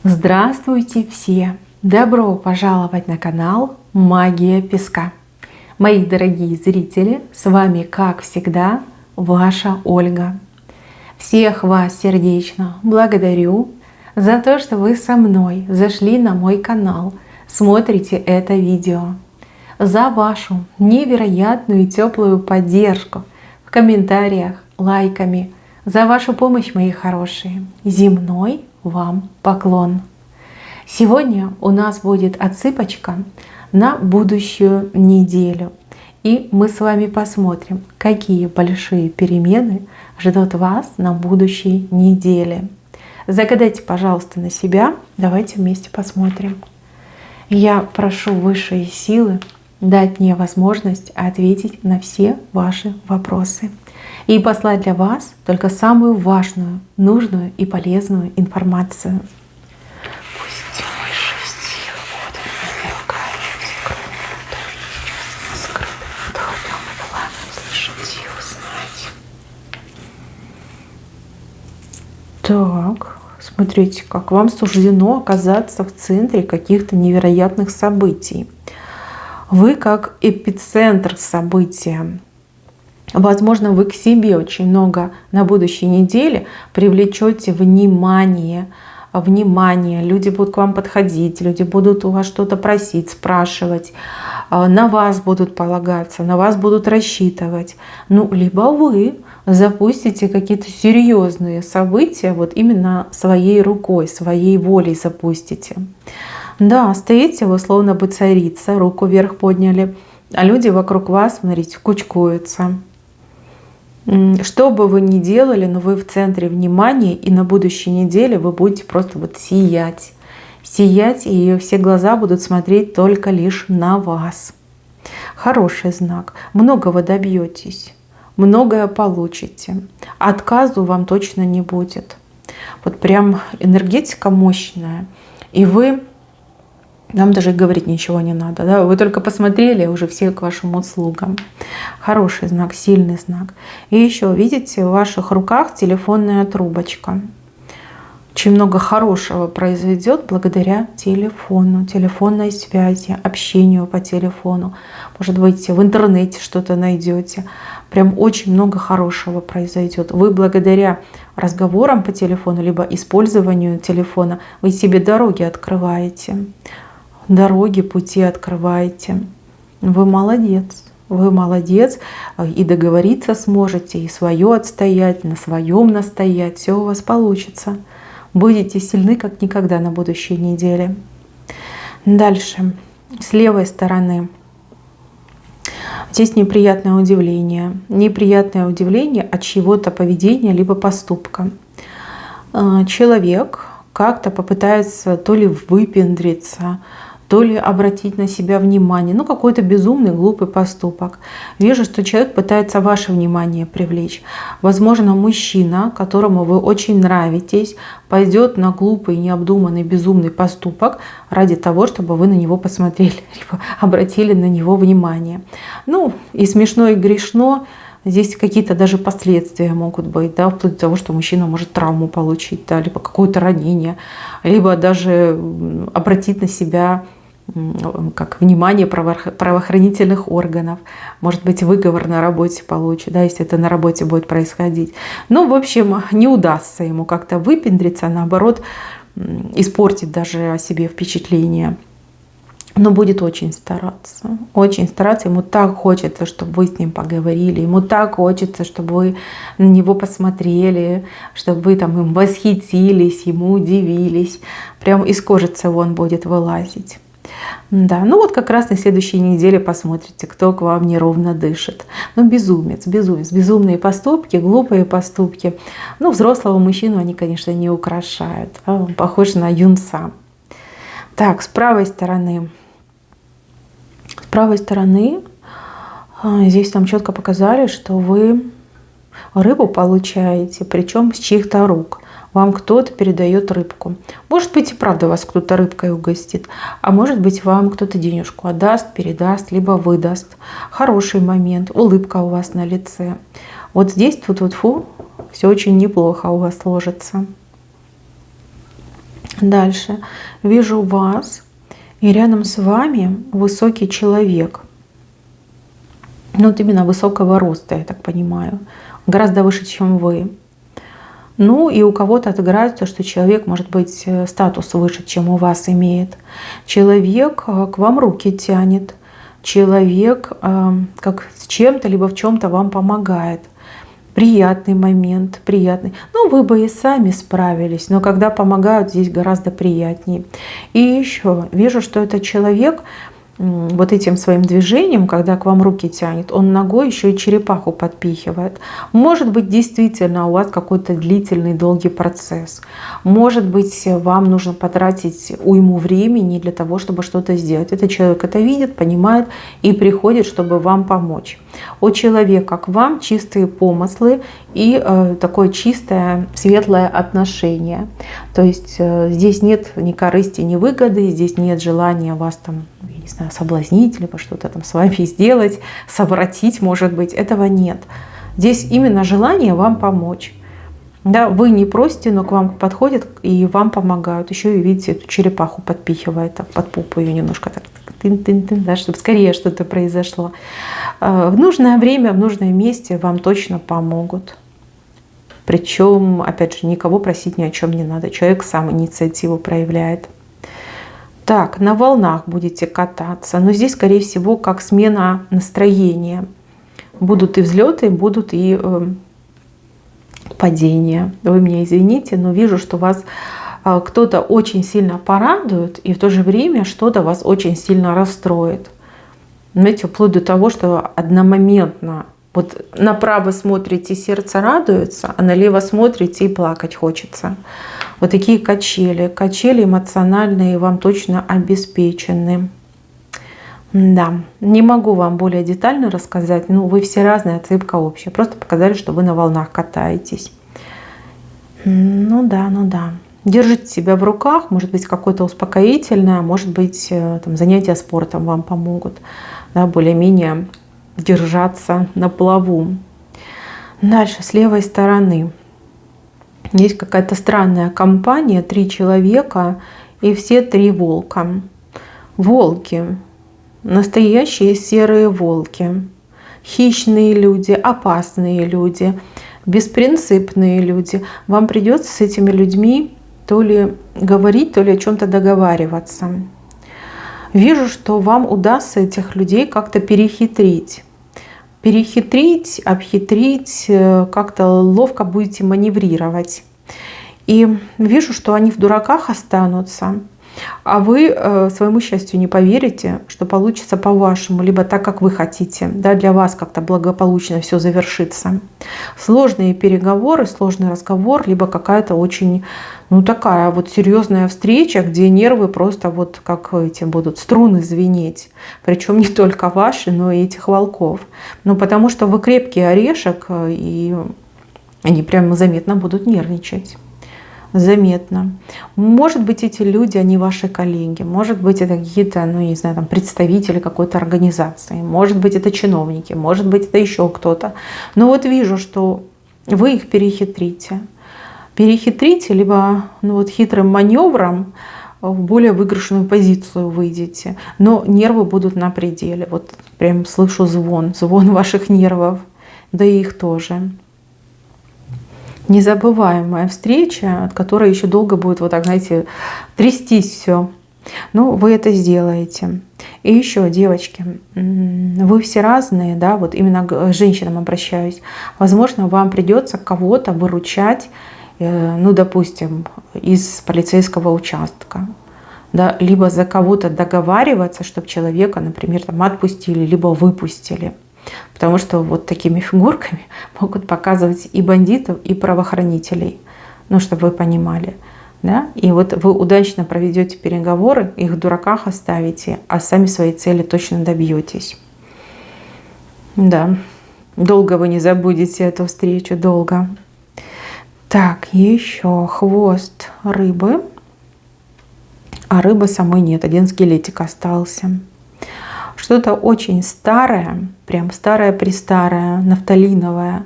Здравствуйте все! Добро пожаловать на канал Магия Песка. Мои дорогие зрители, с вами, как всегда, ваша Ольга. Всех вас сердечно благодарю за то, что вы со мной зашли на мой канал, смотрите это видео, за вашу невероятную и теплую поддержку в комментариях, лайками, за вашу помощь, мои хорошие. Земной вам поклон. Сегодня у нас будет отсыпочка на будущую неделю. И мы с вами посмотрим, какие большие перемены ждут вас на будущей неделе. Загадайте, пожалуйста, на себя. Давайте вместе посмотрим. Я прошу высшие силы дать мне возможность ответить на все ваши вопросы и послать для вас только самую важную, нужную и полезную информацию. Пусть высшие силы будут навергать скрытым духовным планом, слышать и узнать. Так, смотрите, как вам суждено оказаться в центре каких-то невероятных событий. Вы как эпицентр события. Возможно, вы к себе очень много на будущей неделе привлечете внимание. Люди будут к вам подходить, люди будут у вас что-то просить, спрашивать, на вас будут полагаться, на вас будут рассчитывать. Либо вы запустите какие-то серьезные события, вот именно своей рукой, своей волей запустите. Да, стоите вы словно бы царица, руку вверх подняли, а люди вокруг вас, смотрите, кучкуются. Что бы вы ни делали, но вы в центре внимания, и на будущей неделе вы будете просто вот сиять. Сиять, и все глаза будут смотреть только лишь на вас. Хороший знак. Многого добьетесь, многое получите. Отказу вам точно не будет. Вот прям энергетика мощная. И нам даже говорить ничего не надо. Да? Вы только посмотрели, уже все к вашим услугам. Хороший знак, сильный знак. И еще, видите, в ваших руках телефонная трубочка. Очень много хорошего произойдет благодаря телефону, телефонной связи, общению по телефону. Может быть, в интернете что-то найдете. Прям очень много хорошего произойдет. Вы благодаря разговорам по телефону, либо использованию телефона, вы себе дороги открываете. Дороги, пути открываете. Вы молодец. Вы молодец. И договориться сможете, и свое отстоять, на своем настоять. Все у вас получится. Будете сильны, как никогда на будущей неделе. Дальше. С левой стороны. Здесь неприятное удивление. Неприятное удивление от чьего-то поведения, либо поступка. Человек как-то попытается то ли выпендриться, то ли обратить на себя внимание. Какой-то безумный, глупый поступок. Вижу, что человек пытается ваше внимание привлечь. Возможно, мужчина, которому вы очень нравитесь, пойдет на глупый, необдуманный, безумный поступок ради того, чтобы вы на него посмотрели, либо обратили на него внимание. И смешно, и грешно. Здесь какие-то даже последствия могут быть, да, вплоть до того, что мужчина может травму получить, да, либо какое-то ранение, либо даже обратить на себя как внимание правоохранительных органов. Может быть, выговор на работе получит, да, если это на работе будет происходить. В общем, не удастся ему как-то выпендриться, а наоборот, испортить даже о себе впечатление. Но будет очень стараться. Очень стараться. Ему так хочется, чтобы вы с ним поговорили. Ему так хочется, чтобы вы на него посмотрели, чтобы вы им восхитились, ему удивились. Прям из кожицы он будет вылазить. Да, как раз на следующей неделе посмотрите, кто к вам неровно дышит. Безумец. Безумные поступки, глупые поступки. Взрослого мужчину они, конечно, не украшают. Он похож на юнца. Так, с правой стороны. С правой стороны здесь нам четко показали, что вы рыбу получаете, причем с чьих-то рук. Вам кто-то передает рыбку. Может быть, и правда вас кто-то рыбкой угостит, а может быть, вам кто-то денежку отдаст, передаст, либо выдаст. Хороший момент, улыбка у вас на лице. Вот здесь, фу-фу-фу, все очень неплохо у вас сложится. Дальше. Вижу вас, и рядом с вами высокий человек. Ну, вот именно высокого роста, я так понимаю. Гораздо выше, чем вы. Ну, и у кого-то отыграется, что человек, может быть, статус выше, чем у вас имеет. Человек к вам руки тянет. Человек как с чем-то, либо в чем-то вам помогает. Приятный момент, приятный. Ну, вы бы и сами справились, но когда помогают, здесь гораздо приятнее. И еще вижу, что этот человек вот этим своим движением, когда к вам руки тянет, он ногой еще и черепаху подпихивает. Может быть, действительно у вас какой-то длительный, долгий процесс. Может быть, вам нужно потратить уйму времени для того, чтобы что-то сделать. Этот человек это видит, понимает и приходит, чтобы вам помочь. У человека к вам чистые помыслы и такое чистое, светлое отношение. То есть здесь нет ни корысти, ни выгоды, здесь нет желания вас там, я не знаю, соблазнить, либо что-то там с вами сделать, совратить, может быть. Этого нет. Здесь именно желание вам помочь. Да, вы не просите, но к вам подходят и вам помогают. Еще и, видите, эту черепаху подпихивает, так, под попу ее немножко так, тын-тын-тын, да, чтобы скорее что-то произошло. В нужное время, в нужном месте вам точно помогут. Причем, опять же, никого просить ни о чем не надо. Человек сам инициативу проявляет. Так, на волнах будете кататься. Но здесь, скорее всего, как смена настроения. Будут и взлеты, будут и падения. Вы меня извините, но вижу, что вас кто-то очень сильно порадует, и в то же время что-то вас очень сильно расстроит. Знаете, вплоть до того, что одномоментно вот направо смотрите, сердце радуется, а налево смотрите и плакать хочется. Вот такие качели. Качели эмоциональные вам точно обеспечены. Да, не могу вам более детально рассказать, но вы все разные, отсыпка общая. Просто показали, что вы на волнах катаетесь. Ну да, ну да. Держите себя в руках, может быть, какое-то успокоительное, может быть, там, занятия спортом вам помогут, да, более-менее держаться на плаву. Дальше, с левой стороны. Есть какая-то странная компания, 3 человека, и все 3 волка. Волки. Настоящие серые волки. Хищные люди, опасные люди, беспринципные люди. Вам придется с этими людьми то ли говорить, то ли о чем-то договариваться. Вижу, что вам удастся этих людей как-то перехитрить. Перехитрить, обхитрить, как-то ловко будете маневрировать. И вижу, что они в дураках останутся, а вы своему счастью не поверите, что получится по-вашему, либо так, как вы хотите. Да, для вас как-то благополучно все завершится. Сложные переговоры, сложный разговор, либо какая-то очень, ну такая вот серьезная встреча, где нервы просто вот как эти будут струны звенеть. Причем не только ваши, но и этих волков. Ну потому что вы крепкий орешек, и они прямо заметно будут нервничать. Заметно. Может быть, эти люди, они ваши коллеги, может быть, это какие-то, ну, не знаю, там, представители какой-то организации, может быть, это чиновники, может быть, это еще кто-то. Но вот вижу, что вы их перехитрите. Перехитрите, либо ну, вот хитрым маневром в более выигрышную позицию выйдете. Но нервы будут на пределе. Вот прям слышу звон ваших нервов, да и их тоже. Незабываемая встреча, от которой еще долго будет вот так, знаете, трястись все. Ну, вы это сделаете. И еще, девочки, вы все разные, да, вот именно к женщинам обращаюсь. Возможно, вам придется кого-то выручать, ну, допустим, из полицейского участка. Да, либо за кого-то договариваться, чтобы человека, например, там, отпустили, либо выпустили. Потому что вот такими фигурками могут показывать и бандитов, и правоохранителей. Ну, чтобы вы понимали. Да? И вот вы удачно проведете переговоры, их в дураках оставите, а сами своей цели точно добьетесь. Да, долго вы не забудете эту встречу, долго. Так, еще хвост рыбы. А рыбы самой нет, один скелетик остался. Что-то очень старое, прям старое-престарое, нафталиновое,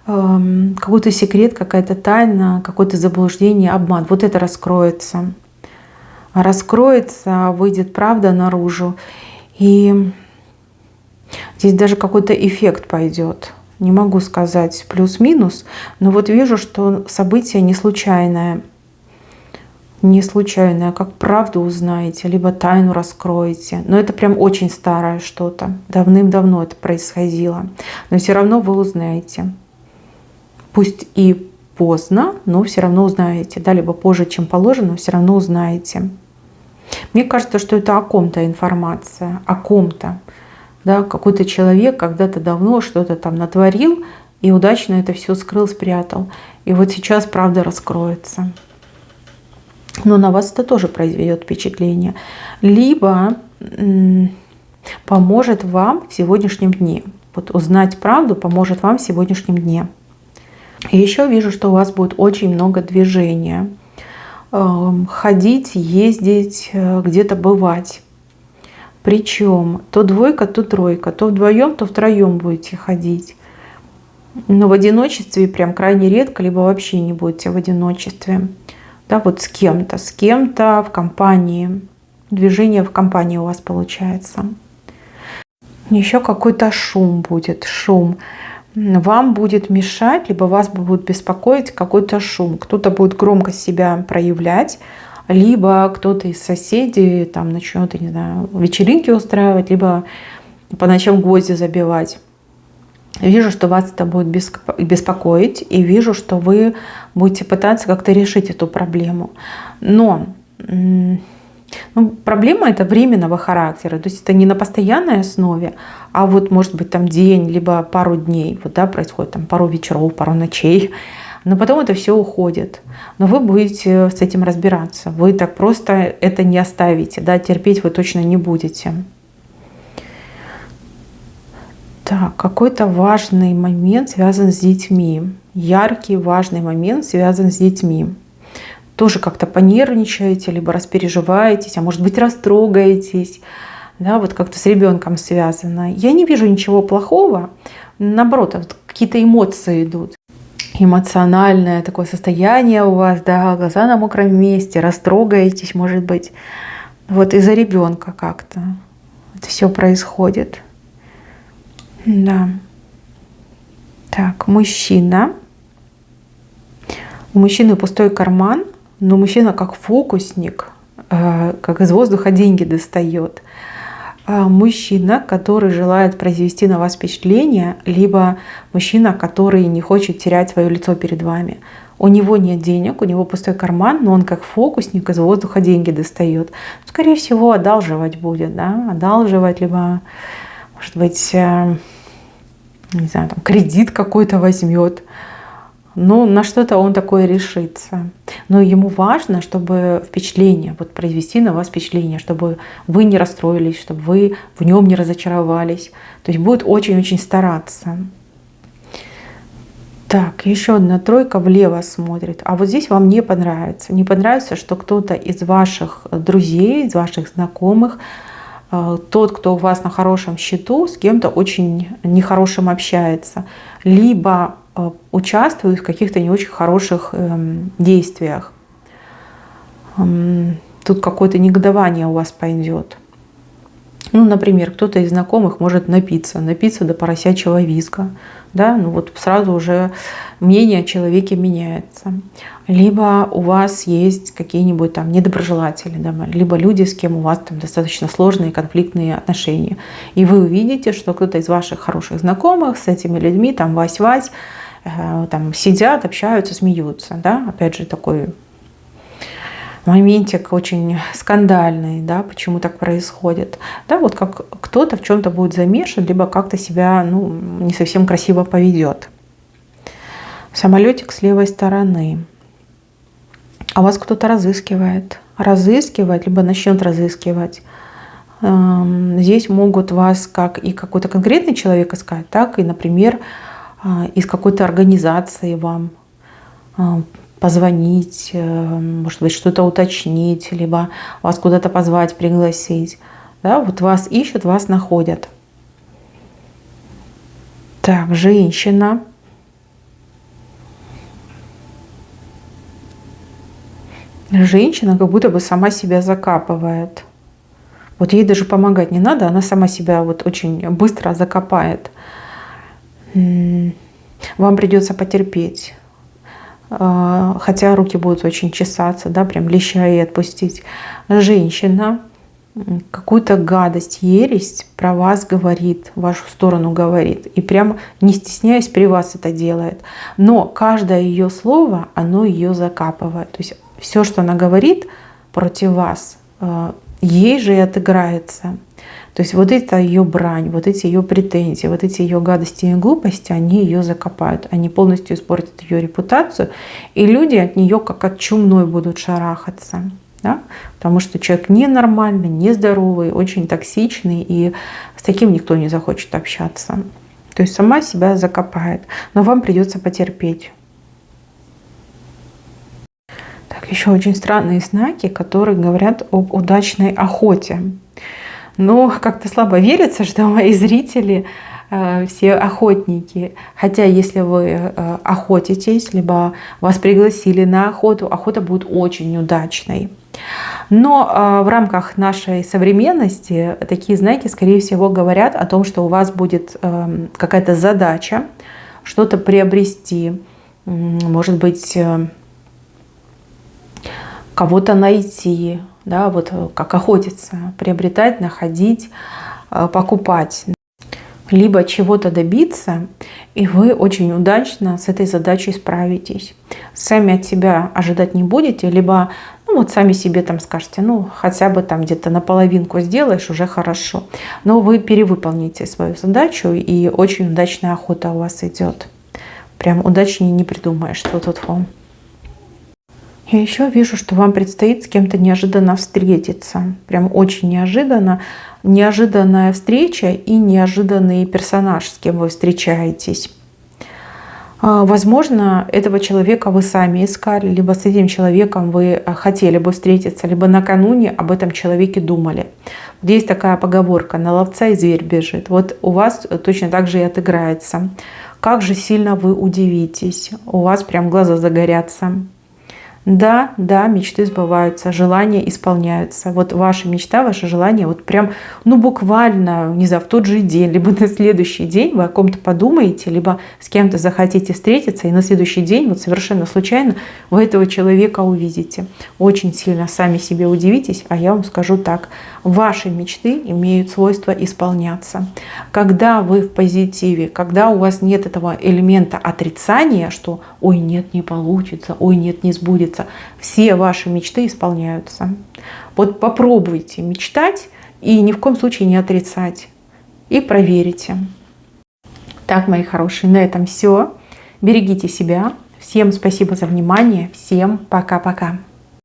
какой-то секрет, какая-то тайна, какое-то заблуждение, обман. Вот это раскроется. Раскроется, выйдет правда наружу. И здесь даже какой-то эффект пойдет. Не могу сказать плюс-минус, но вот вижу, что событие не случайное. Не случайное, как правду узнаете, либо тайну раскроете. Но это прям очень старое что-то. Давным-давно это происходило. Но все равно вы узнаете. Пусть и поздно, но все равно узнаете. Да, либо позже, чем положено, но все равно узнаете. Мне кажется, что это о ком-то информация, о ком-то. Да, какой-то человек когда-то давно что-то там натворил и удачно это все скрыл, спрятал. И вот сейчас правда раскроется. Но на вас это тоже произведет впечатление. Либо поможет вам в сегодняшнем дне. Вот узнать правду поможет вам в сегодняшнем дне. И еще вижу, что у вас будет очень много движения. Ходить, ездить, где-то бывать. Причем то двойка, то тройка. То вдвоем, то втроем будете ходить. Но в одиночестве прям крайне редко, либо вообще не будете в одиночестве. Да, вот с кем-то в компании. Движение в компании у вас получается. Еще какой-то шум будет, шум. Вам будет мешать, либо вас будет беспокоить какой-то шум. Кто-то будет громко себя проявлять, либо кто-то из соседей там начнет, не знаю, вечеринки устраивать, либо по ночам гвозди забивать. Вижу, что вас это будет беспокоить, и вижу, что вы будете пытаться как-то решить эту проблему. Но проблема это временного характера, то есть это не на постоянной основе, а вот может быть там день, либо пару дней, вот, да, происходит там пару вечеров, пару ночей, но потом это все уходит. Но вы будете с этим разбираться, вы так просто это не оставите, да, терпеть вы точно не будете. Так, какой-то важный момент связан с детьми. Яркий, важный момент связан с детьми. Тоже как-то понервничаете, либо распереживаетесь, а может быть растрогаетесь. Да, вот как-то с ребенком связано. Я не вижу ничего плохого. Наоборот, вот какие-то эмоции идут. Эмоциональное такое состояние у вас, да, глаза на мокром месте, растрогаетесь, может быть. Вот из-за ребенка как-то это все происходит. Да. Так, мужчина. У мужчины пустой карман, но мужчина как фокусник, как из воздуха деньги достает. Мужчина, который желает произвести на вас впечатление, либо мужчина, который не хочет терять свое лицо перед вами. У него нет денег, у него пустой карман, но он как фокусник из воздуха деньги достает. Скорее всего, одалживать будет, да? Одалживать, либо, может быть, не знаю, там, кредит какой-то возьмет. Ну, на что-то он такое решится. Но ему важно, чтобы впечатление, вот произвести на вас впечатление, чтобы вы не расстроились, чтобы вы в нем не разочаровались. То есть будет очень-очень стараться. Так, еще одна тройка влево смотрит. А вот здесь вам не понравится. Не понравится, что кто-то из ваших друзей, из ваших знакомых, тот, кто у вас на хорошем счету, с кем-то очень нехорошим общается. Либо участвует в каких-то не очень хороших действиях. Тут какое-то негодование у вас пойдет. Ну, например, кто-то из знакомых может напиться до поросячьего визга. Да? Ну, вот сразу уже мнение о человеке меняется. Либо у вас есть какие-нибудь там недоброжелатели, да? Либо люди, с кем у вас там достаточно сложные конфликтные отношения. И вы увидите, что кто-то из ваших хороших знакомых с этими людьми, там Вась-Вась, там сидят, общаются, смеются. Да? Опять же, такой моментик очень скандальный, да, почему так происходит. Да, вот как кто-то в чем-то будет замешан, либо как-то себя не совсем красиво поведет. Самолетик с левой стороны. А вас кто-то разыскивает, либо начнет разыскивать. Здесь могут вас как и какой-то конкретный человек искать, так и, например, из какой-то организации вам позвонить, может быть, что-то уточнить, либо вас куда-то позвать, пригласить. Да, вот вас ищут, вас находят. Так, женщина. Женщина как будто бы сама себя закапывает. Вот ей даже помогать не надо, она сама себя вот очень быстро закопает. Вам придется потерпеть. Хотя руки будут очень чесаться, да, прям леща и отпустить. Женщина какую-то гадость, ересь про вас говорит, в вашу сторону говорит. И прям не стесняясь при вас это делает. Но каждое ее слово, оно ее закапывает. То есть все, что она говорит против вас, ей же и отыграется. То есть вот эта ее брань, вот эти ее претензии, вот эти ее гадости и глупости, они ее закопают. Они полностью испортят ее репутацию. И люди от нее как от чумной будут шарахаться. Да? Потому что человек ненормальный, нездоровый, очень токсичный. И с таким никто не захочет общаться. То есть сама себя закопает. Но вам придется потерпеть. Так, еще очень странные знаки, которые говорят об удачной охоте. Но как-то слабо верится, что мои зрители все охотники. Хотя если вы охотитесь, либо вас пригласили на охоту, охота будет очень удачной. Но в рамках нашей современности такие знаки, скорее всего, говорят о том, что у вас будет какая-то задача, что-то приобрести, может быть, кого-то найти, да, вот как охотиться, приобретать, находить, покупать, либо чего-то добиться, и вы очень удачно с этой задачей справитесь. Сами от себя ожидать не будете, либо вот сами себе там скажете, хотя бы там где-то наполовинку сделаешь, уже хорошо. Но вы перевыполните свою задачу, и очень удачная охота у вас идет. Прям удачнее не придумаешь. Тьфу-тьфу-тьфу. Я еще вижу, что вам предстоит с кем-то неожиданно встретиться. Прям очень неожиданно. Неожиданная встреча и неожиданный персонаж, с кем вы встречаетесь. Возможно, этого человека вы сами искали, либо с этим человеком вы хотели бы встретиться, либо накануне об этом человеке думали. Вот есть такая поговорка: на ловца и зверь бежит. Вот у вас точно так же и отыграется. Как же сильно вы удивитесь, у вас прям глаза загорятся. Да, мечты сбываются, желания исполняются. Вот ваша мечта, ваше желание, вот прям, буквально, не знаю, в тот же день, либо на следующий день вы о ком-то подумаете, либо с кем-то захотите встретиться, и на следующий день, вот совершенно случайно, вы этого человека увидите. Очень сильно сами себе удивитесь, а я вам скажу так: ваши мечты имеют свойство исполняться. Когда вы в позитиве, когда у вас нет этого элемента отрицания, что «ой, нет, не получится», «ой, нет, не сбудется», все ваши мечты исполняются. Вот попробуйте мечтать и ни в коем случае не отрицать. И проверите. Так, мои хорошие, на этом все. Берегите себя. Всем спасибо за внимание. Всем пока-пока.